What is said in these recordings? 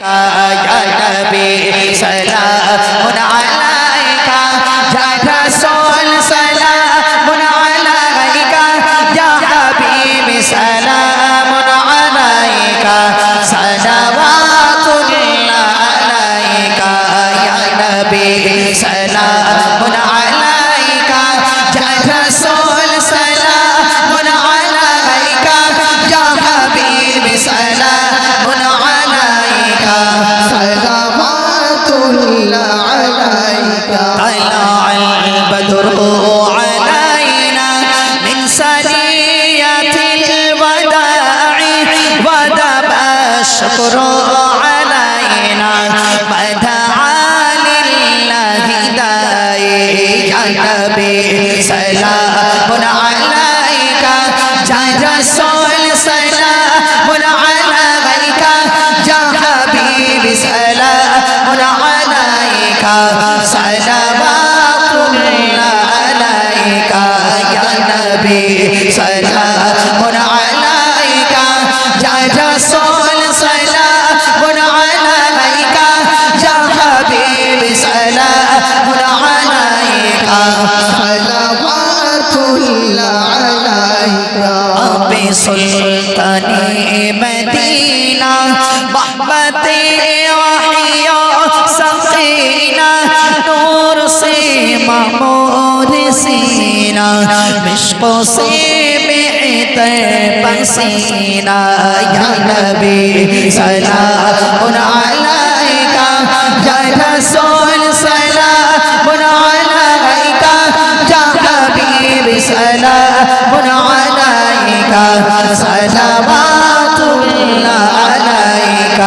Ya Nabi salamun alaika, ya Rasul salamun alaika, ya Habib salamun alaika, salawatullah alaika, ya Nabi salamun alaika, ya Rasul salamun alaika, ya Habib salamun alaika. صلواتullah alaika طلع البدر علينا من ثنية الوداع وجب الشكر علينا ما دعا لله داعي يا نبي سلام عليك يا رسول سلام عليك يا حبيب سلام عليك صلواتullah عليك يا نبي سلام عليك يا رسول سلام عليك يا حبيب سلام عليك صلواتullah alaika بسلطان مدينة محبت وحي سقينا نور سے معمور سینا مشق سے بہتر پسینہ یا نبی سلام علیک یا رسول سلام علیک یا حبیب سلام علیک صلواتullah علیک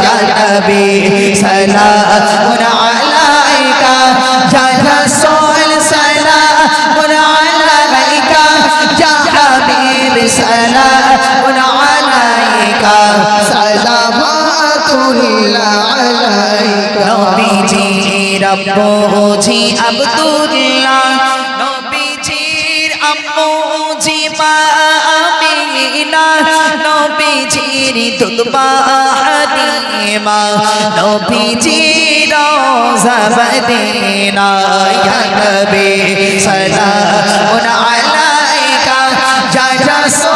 یا نبی سلام علیک یا رسول سلام علیک یا حبیب سلام علیک صلواتullah alaika নবীজির আব্বুজি আব্দুল্লাহ নবীজির আম্মুজি মা আমিনা নবীজির দুধমা হালিমা নবীজির রওজা Medina ইয়া নবী সালামুন আলাইকা ইয়া রাসূল